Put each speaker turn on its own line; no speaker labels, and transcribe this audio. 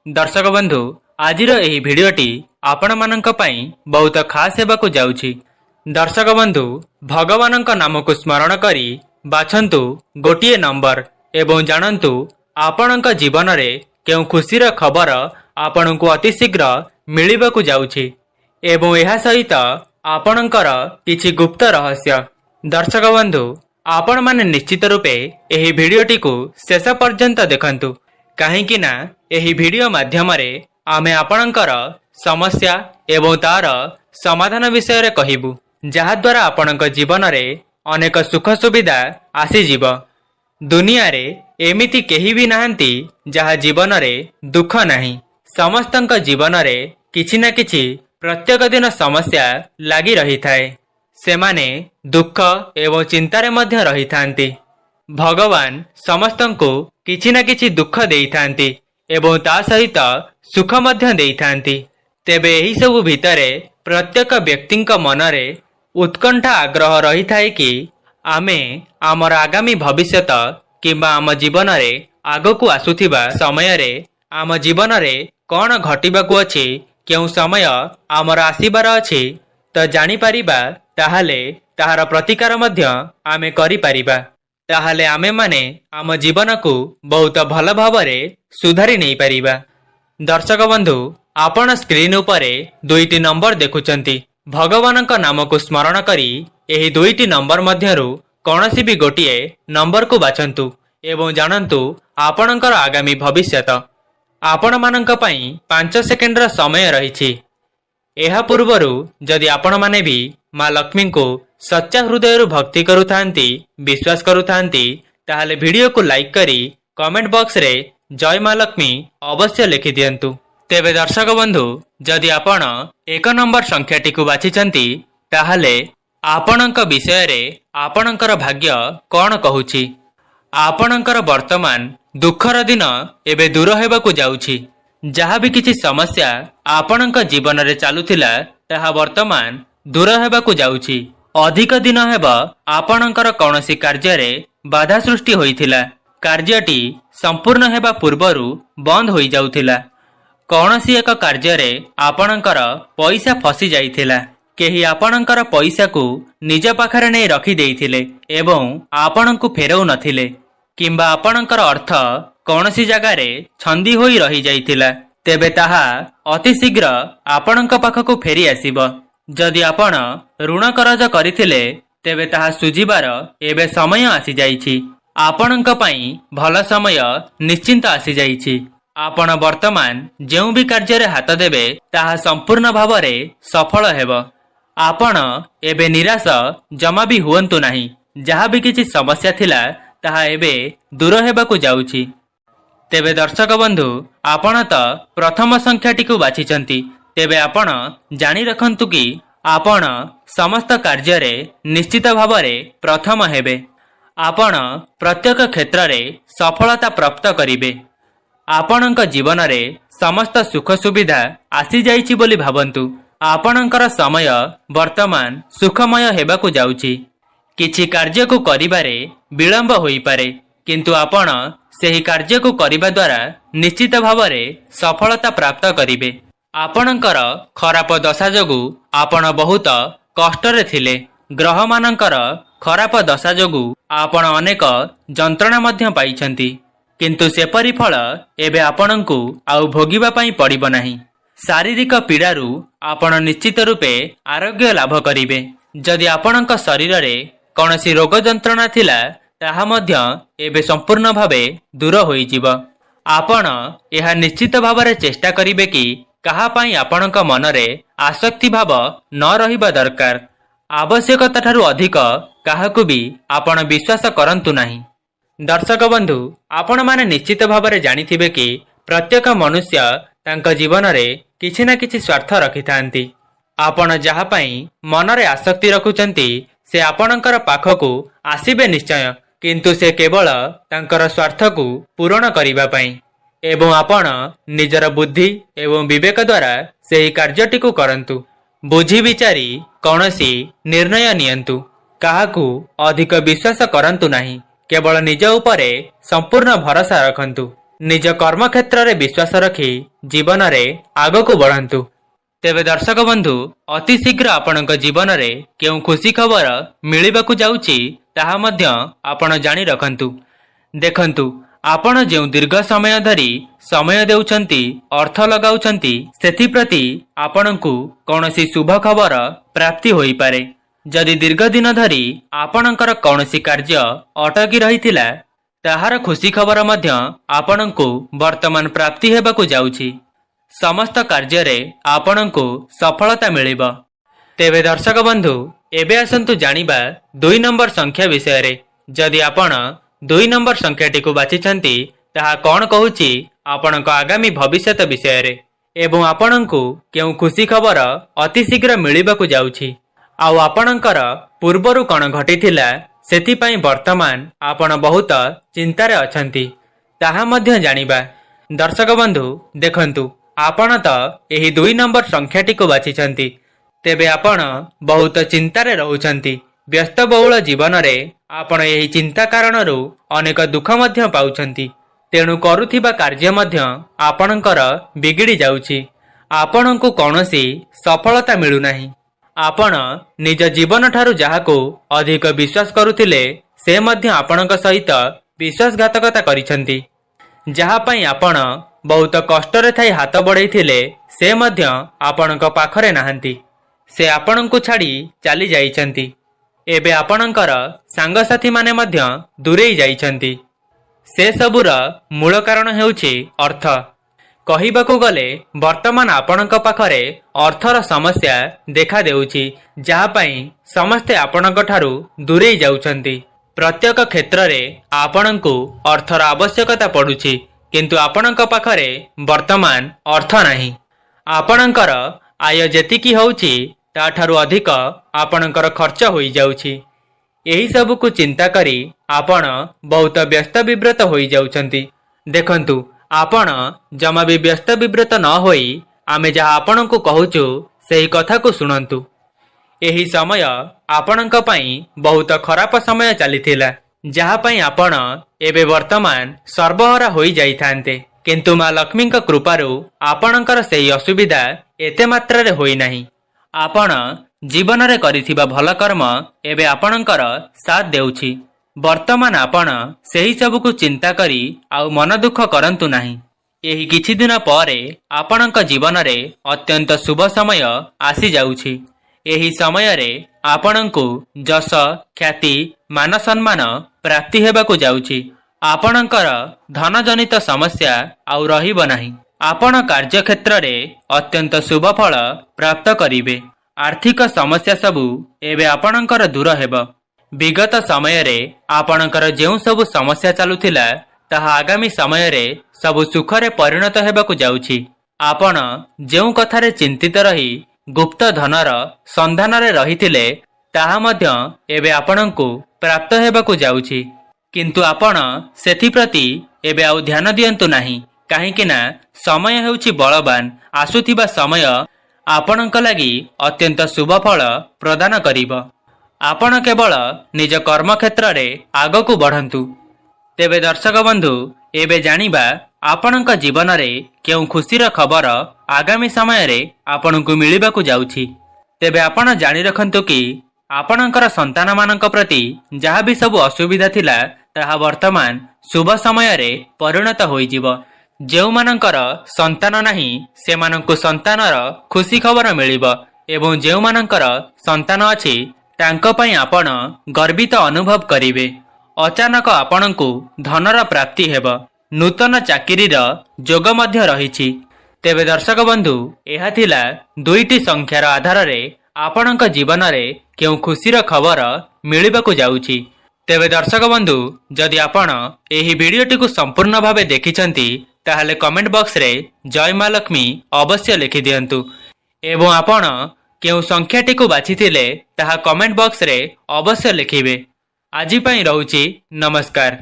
दर्शक बंधु आज भिडियोटी आपण मानक पई बहुत खास हेबाकु जाउछि। दर्शक बंधु भगवान नाम को स्मरण करी बाछंतु गोटिए नंबर एवं जानतु आपणक जीवन रे केउ खुशीर खबर आपणको अति शीघ्र मिलिबाकु जाउछि एवं एहा सहित आपणकर किछि गुप्त रहस्य। दर्शक बंधु आपण माने निश्चित रूपे एही भिडियोटी को शेष पर्यंत देखंतु काहेकि ना एही भिडियो माध्यम रे आमे आपणकर समस्या एवं तार समाधान विषय रे कहिबु जहा द्वारा आपणक जीवन रे अनेक सुख सुविधा आसी जीव। दुनिया रे एमिति केही भी नाहंती जहा जीवन रे दुख नाही। समस्तंक जीवन रे किछि ना किछि प्रत्येक दिन समस्या लागी रही थाए। सेमाने दुख एवं चिंतारे मध्य रही थांती। भगवान समस्तंको किछि ना किछि दुख देई थांती एवं ता सहित सुख मध्य देई थांती। तेबे एही सबु भितरे प्रत्येक व्यक्तिंक मनरे उत्कंठा आग्रह रही थाए कि आमे आमर आगामी भविष्यत किंबा आम जीवन रे आगकु आसुथिबा समय रे आम जीवन रे कौन घटिबाकु अछि, केउ समय आमर आसीबार अछि तो जानि परिबा, ताहाले ताहार प्रतिकार मध्य आमे करि परिबा। ताहाले आमे माने आम जीवन को बहुत भल भावरे सुधारी नहीं परिबा। दर्शक बंधु आपण स्क्रीन उपरे दुईटी नंबर देखुचंती। भगवानक नाम को स्मरण करी एही दुईटी नंबर मध्यरु कौनसी भी गोटिए नंबर को बाछंतु एवं जानंतु आपणकर आगामी भविष्यत। आपण मानक पई 5 सेकेंड समय रही। एहा पूर्वरु जदि आपण माने भी मां लक्ष्मी को सच्चा हृदय भक्ति करुथांती, विश्वास करुथांती, ताहाले वीडियो को लाइक करी कमेंट बॉक्स रे जय मां लक्ष्मी अवश्य लिखि दियंतु। तेबे दर्शक बंधु जदि आपण 1 नंबर संख्याटी को बाछिचंती ताहाले आपणक विषय रे आपणकर भाग्य कौन कहूछि। आपणकर वर्तमान दुखर दिन एबे दूर हेबाकु जाउछि। जहा भी किछि समस्या आपणक जीवन रे चालुथिला ताहा वर्तमान दूर हेबाकु जाउछि। अधिक दिन हेबा आपणकर कौनसी कार्य रे बाधा सृष्टि होइथिला। कार्यटी संपूर्ण हेबा पूर्वरु बंद होई जाउथिला। कौनसी एक कार्य रे आपणकर पैसा फसी जाइथिला। केही आपणकर पैसा को निज पाखरे नै रखि देइथिले एवं आपणको फेरौ नथिले, किंबा आपणकर अर्थ कौनसी जगह रे छंदी होई रही जाइथिला। तेबे ताहा अति शीघ्र आपणक पाखको फेरी आसीबो। जदि आपण ऋण करज करिथिले तेबे ताहा सुझिबार एबे समय आसी जाइछि। आपणक पई भल समय निश्चिंत आसी जाइछि। आपण वर्तमान जेउ भी कार्य रे हाथ देबे ताहा संपूर्ण भावरे सफल हेबो। आपण एबे निराश जमा भी हुअंतु नाही। जहा भी किछि समस्या थिला ताहा एबे दूर हेबाकु जाउछि। तेबे दर्शक बंधु आपण तो प्रथम संख्याटी को बाछिचंती। तेबे आपण जानि रखंतु कि आपण समस्त कार्य रे निश्चित भावरे प्रथम हेबे। आपण प्रत्येक क्षेत्र रे सफलता प्राप्त करिवे। आपणक जीवन रे समस्त सुख सुविधा आसी जाइछि बोली भाबंतु। आपणकर समय वर्तमान सुखमय हेबाकु जाउछि। किछि कार्य को करिबारे विलंब होई पारे, किंतु आपण सेही कार्य को करिबा द्वारा निश्चित भावरे सफलता प्राप्त करिवे। आपणकर खराब दशा जोगु आपण बहुत कष्टरे थिले। ग्रह मानकर खराब दशा जोगु आपण अनेक जंत्रणा मध्य पाइछंती, किंतु सेपरि फल एबे आपणଙ୍କୁ आउ भोगिबा पई पड़िबो नाही। शारीरिक पीड़ारू आपण निश्चित रूपे आरोग्य लाभ करिवे। जदि आपणଙ୍କ शरीर रे कौनसी रोग जंत्रणा थिला ताहा मध्य एबे संपूर्ण भावे दूर होई जिवो। आपण एहा निश्चित भावरे चेष्टा करिवे कि कहा पई आपणଙ୍କ मनरे आसक्ति भाव न रहिबा दरकार। आवश्यकता ठारू अधिक काहाकु भी आपण विश्वास करंतु नाही। दर्शक बंधु आपण माने निश्चित भावरे जानिथिबे कि प्रत्येक मनुष्य तांका जीवन रे किछि ना किछि स्वार्थ रखिथांती। आपण जहा पई मनरे आसक्ति रखुचंती से आपणकर पाखकु आसीबे निश्चय, किंतु से केवल तांकर स्वार्थ को पूर्ण करिबा पई। एवं आपण निजर बुद्धि एवं विवेक द्वारा सेही कार्यटी को करंतु। बुझी विचारी कौनसी निर्णय नियंतु। काहाकु अधिक विश्वास करंतु नाही। केवल निज उपरे संपूर्ण भरोसा रखंतु। निज कर्मक्षेत्र में विश्वास रखी जीवन में आग को बढ़ातु। तेबे दर्शक बंधु अति शीघ्र आपणक जीवन में केउ खुशी खबर मिलवाकू जाउची ताहा मध्य आपण जानी रखंतु। देखंतु आपण जो दीर्घ समय धरी समय देउछंती अर्थ लगाउछंती सेथिप्रति आपणकू कौनसी शुभ खबर प्राप्ति होई पारे। जदि दीर्घ दिन धरी आपणकर कौनसी कार्य अटकी रहिथिला ताहार खुशी खबर मध्य आपणकू वर्तमान प्राप्ति हेबाकू जाउची। समस्त कार्य रे आपणकू सफलता मिलिबो। तेबे दर्शक बंधु एबे आसंतु जानिबा 2 नंबर संख्या विषय रे। जदि आपण 2 नंबर संख्याटी को बाछिछंती ताहा कोन कहूची आपणक आगामी भविष्यत विषय रे एवं आपणकू केउ खुशी खबर अति शीघ्र मिलिबाकू जाउची आउ आपणकर पूर्वरु कोन घटिथिला सेथिपाई वर्तमान आपण बहुत चिंतारे अछंती ताहा मध्य जानिबा। दर्शक बंधु देखंतु आपण तो एही 2 नंबर संख्याटी को बाछिछंती तेबे आपण बहुत चिंतारे रहुछंती। व्यस्तबहुल जीवन रे आपण एही चिंता कारणरू अनेक दुख मध्य पाउछंती। तेणु करुथिबा कार्य मध्य आपणकर बिगिड़ी जाउची। आपणकू कौनसी सफलता मिलु नाही। आपण निज जीवन ठारू जाहाको अधिक विश्वास करुथिले से मध्य आपणक सहित विश्वासघातकता करिछंती। जहा पई आपण बहुत कष्टरे थाई हाथ बढ़ाइथिले से मध्य आपणक पाखरे नाहंती। से आपणकू छाड़ी चली जाइछंती। एबे आपणकर सांगसाथी माने मध्य दूरेई जाइछंती। से सबुर मूल कारण हेउछि अर्थ। कहिबाकू गले वर्तमान आपणक पाखरे अर्थर समस्या देखा देउछि जहा पई समस्ते आपणक ठारू दूरेई जाउछंती। प्रत्येक क्षेत्र रे आपणकू अर्थर आवश्यकता पडुछि किंतु आपणक पाखरे वर्तमान अर्थ नाही। आपणकर आय जेतिकी होउछि ताठारू अधिक आपणकर खर्च होई जाउछि। एही सबुकू चिंता करी आपण बहुत व्यस्त विब्रत होई जाउछंती। देखंतु आपण जमा भी व्यस्त विब्रत न होई आमे जहा आपणकू कहूचु सेही कथा को सुनंतु। एही समय आपणक पई बहुत खराब समय चलीथिला जहा पई आपण एबे वर्तमान सर्वहरा होई जाइथान्ते किंतु मां लक्ष्मी कृपारू आपणकर सेही असुविधा एते मात्रा रे होई नाही। आपण जीवन रे करिथिबा भल कर्म एबे आपणकर साथ देउछि। वर्तमान आपण सेही सबुकू चिंता करी आउ मन दुख करंतु नाही। एही किछि दिन परे आपणक जीवन रे अत्यंत शुभ समय आसी जाउछि। एही समय रे आपणकू जस ख्याति मान सम्मान प्राप्ति हेबाकू जाउछि। आपणकर धन जनित समस्या आउ रहिब नाही। आपण कार्य क्षेत्र रे अत्यंत शुभ फल प्राप्त करिवे। आर्थिक समस्या सबु एबे आपणकर दूर हेबो। विगत समय रे आपणकर जेउ सबु समस्या चालुथिला ताहा आगामी समय रे सबु सुखरे परिणत हेबाकू जाउछि। आपण जेउ कथारे चिंतित रही गुप्त धनर संधान रे रहिथिले ताहा मध्य एबे आपणकू प्राप्त हेबाकू जाउछि किंतु आपण सेथि प्रति एबे आउ ध्यान दियंतु नाही काहेकि ना समय हेउछि बलवान। आसुथिबा समय आपणक लागि अत्यंत शुभ फल प्रदान करिबो। आपण केवल निज कर्म क्षेत्र रे आगकू बढ़ंतु। तेबे दर्शक बंधु एबे जानिबा आपणक जीवन रे केउ खुशीर खबर आगामी समय रे आपणकू मिलिबाकू जाउछि। तेबे आपण जानि रखंतु कि आपणकर संतान मानक प्रति जहा भी सब असुविधा थिला ताहा वर्तमान शुभ समय रे परिणत होई जिवो। जेउ मानकर संतान नाही सेमानंकु संतानर खुशी खबर मिलिबो एवं जेउ मानकर संतान अछि तांको पई आपण गर्वित अनुभव करिवे। अचानक आपणकू धनर प्राप्ति हेबो। नूतन चाकिरीर जोग मध्य रहिछि। तेबे दर्शक बंधु एहा थिला 2टी संख्यार आधार रे आपणक जीवन रे केउ खुशीर खबर मिलिबाकू जाउछि। तेबे दर्शक बंधु जदि आपण एही भिडियोटी को संपूर्ण भावे देखिछंती ताहले कमेंट बॉक्स रे जय मां लक्ष्मी अवश्य लिखि दियंतु एवं आपण केउ संख्याटी को बाछिथिले ताहा कमेंट बॉक्स रे अवश्य लिखिबे। आजि पई रहउछि नमस्कार।